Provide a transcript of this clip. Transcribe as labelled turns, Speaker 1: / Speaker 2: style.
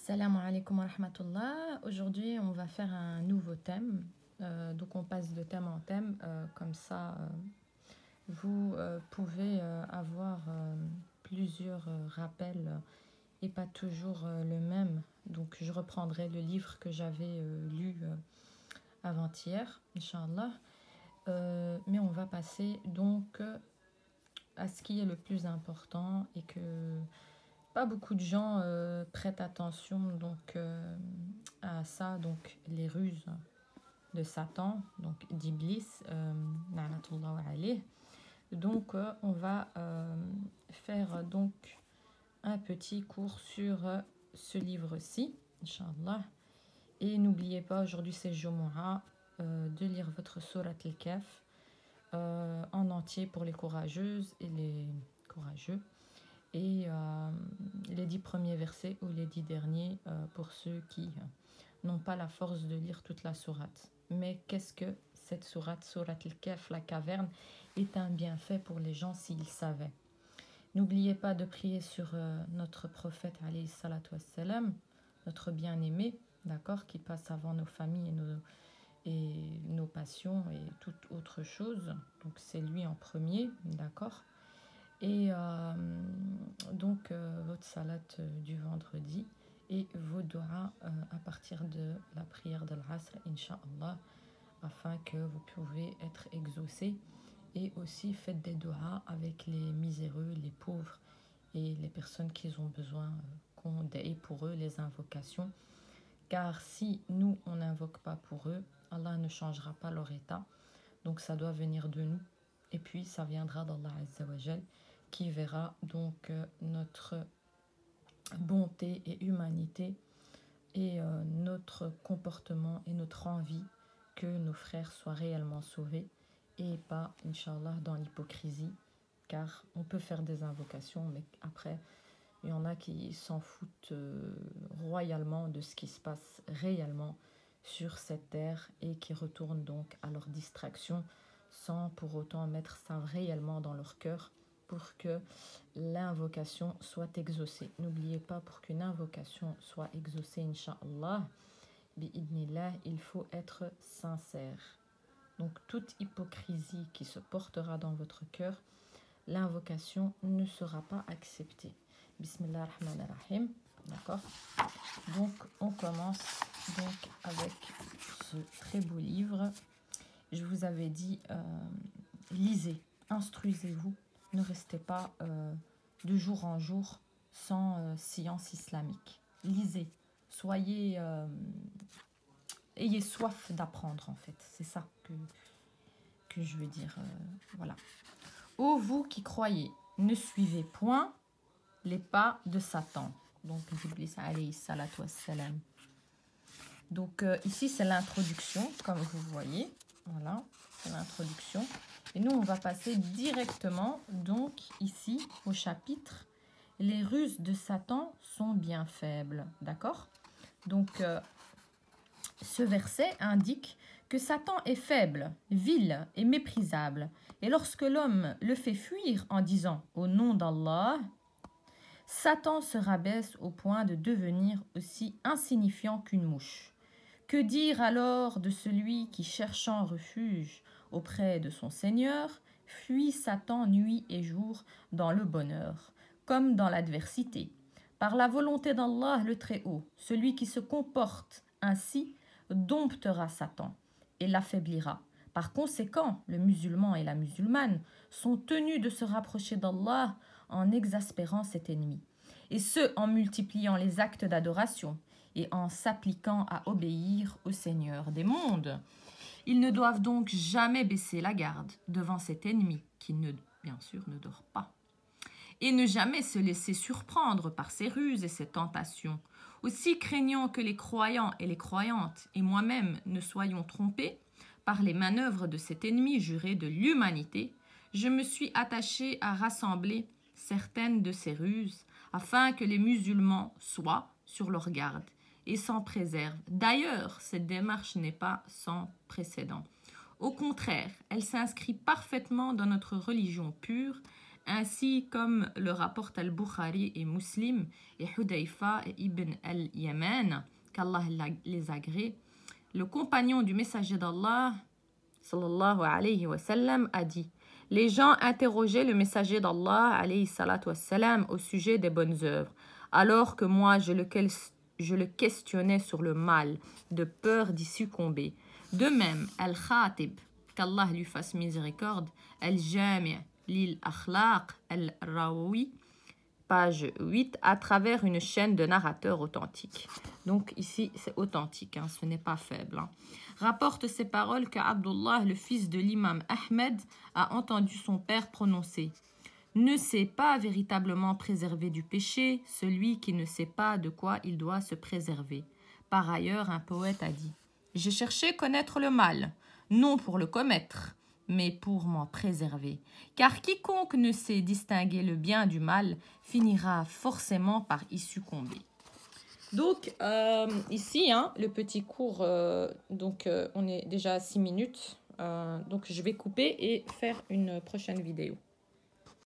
Speaker 1: Assalamu alaikum wa rahmatullah. Aujourd'hui, on va faire un nouveau thème. Donc, on passe de thème en thème. Comme ça, vous pouvez avoir plusieurs rappels et pas toujours le même. Donc, je reprendrai le livre que j'avais lu avant-hier, Inch'Allah. Mais on va passer donc à ce qui est le plus important et que pas beaucoup de gens prêtent attention donc à ça, donc les ruses de Satan, donc d'Iblis, na'natullah alayh. Donc on va faire donc un petit cours sur ce livre-ci, Inch'Allah. Et n'oubliez pas, aujourd'hui c'est Jumu'ah, de lire votre Surat al-Kahf en entier pour les courageuses et les courageux. Et les 10 premiers versets ou les 10 derniers pour ceux qui n'ont pas la force de lire toute la sourate. Mais qu'est-ce que cette sourate, Surat al-Kahf, la caverne, est un bienfait pour les gens s'ils savaient. N'oubliez pas de prier sur notre prophète, alayhi salatu wassalam, notre bien-aimé, d'accord, qui passe avant nos familles et nos passions et toute autre chose. Donc c'est lui en premier, d'accord. Et donc votre salat du vendredi et vos doigts à partir de la prière de l'Asr, Inch'Allah, afin que vous pouvez être exaucés. Et aussi faites des doigts avec les miséreux, les pauvres et les personnes qui ont besoin qu'on ait pour eux les invocations. Car si nous, on n'invoque pas pour eux, Allah ne changera pas leur état. Donc ça doit venir de nous. Et puis ça viendra d'Allah Azza wa Jal, qui verra donc notre bonté et humanité et notre comportement et notre envie que nos frères soient réellement sauvés et pas, Inch'Allah, dans l'hypocrisie, car on peut faire des invocations, mais après, il y en a qui s'en foutent royalement de ce qui se passe réellement sur cette terre et qui retournent donc à leur distraction sans pour autant mettre ça réellement dans leur cœur pour que l'invocation soit exaucée. N'oubliez pas, pour qu'une invocation soit exaucée, Inch'Allah, bi'idnillah, il faut être sincère. Donc toute hypocrisie qui se portera dans votre cœur, l'invocation ne sera pas acceptée. Bismillah ar-Rahman ar-Rahim. D'accord. Donc on commence donc avec ce très beau livre. Je vous avais dit, lisez, instruisez-vous, ne restez pas de jour en jour sans science islamique. Lisez, soyez, ayez soif d'apprendre en fait, c'est ça que je veux dire, voilà. Ô vous qui croyez, ne suivez point les pas de Satan. Donc, Iblis alayhi salatu wassalam. Donc, ici, c'est l'introduction, comme vous voyez. Voilà, c'est l'introduction. Et nous, on va passer directement, donc, ici, au chapitre. Les ruses de Satan sont bien faibles. D'accord? Donc, ce verset indique que Satan est faible, vil et méprisable. Et lorsque l'homme le fait fuir en disant « Au nom d'Allah », Satan se rabaisse au point de devenir aussi insignifiant qu'une mouche. Que dire alors de celui qui, cherchant refuge auprès de son Seigneur, fuit Satan nuit et jour dans le bonheur, comme dans l'adversité. Par la volonté d'Allah le Très-Haut, celui qui se comporte ainsi domptera Satan et l'affaiblira. Par conséquent, le musulman et la musulmane sont tenus de se rapprocher d'Allah en exaspérant cet ennemi, et ce en multipliant les actes d'adoration et en s'appliquant à obéir au Seigneur des mondes. Ils ne doivent donc jamais baisser la garde devant cet ennemi qui, bien sûr, ne dort pas, et ne jamais se laisser surprendre par ses ruses et ses tentations. Aussi craignant que les croyants et les croyantes et moi-même ne soyons trompés par les manœuvres de cet ennemi juré de l'humanité, je me suis attachée à rassembler certaines de ces ruses afin que les musulmans soient sur leur garde et s'en préservent. D'ailleurs, cette démarche n'est pas sans précédent. Au contraire, elle s'inscrit parfaitement dans notre religion pure, ainsi comme le rapportent Al-Bukhari et Muslim et Hudayfa et Ibn al-Yaman, qu'Allah les agrée, le compagnon du messager d'Allah, sallallahu alayhi wa sallam, a dit: les gens interrogeaient le messager d'Allah, alayhi salatu wa sallam, au sujet des bonnes œuvres, alors que moi je le questionnais sur le mal, de peur d'y succomber. De même, Al-Khatib, qu'Allah lui fasse miséricorde, Al-Jami' lil Akhlaq Al-Rawi, page 8, à travers une chaîne de narrateurs authentiques. Donc ici, c'est authentique, hein, ce n'est pas faible. Hein. Rapporte ces paroles qu'Abdullah, le fils de l'imam Ahmed, a entendu son père prononcer: ne sait pas véritablement préserver du péché celui qui ne sait pas de quoi il doit se préserver. Par ailleurs, un poète a dit: j'ai cherché connaître le mal, non pour le commettre, mais pour m'en préserver. Car quiconque ne sait distinguer le bien du mal finira forcément par y succomber. Donc, ici, hein, le petit cours, on est déjà à 6 minutes. Donc, je vais couper et faire une prochaine vidéo.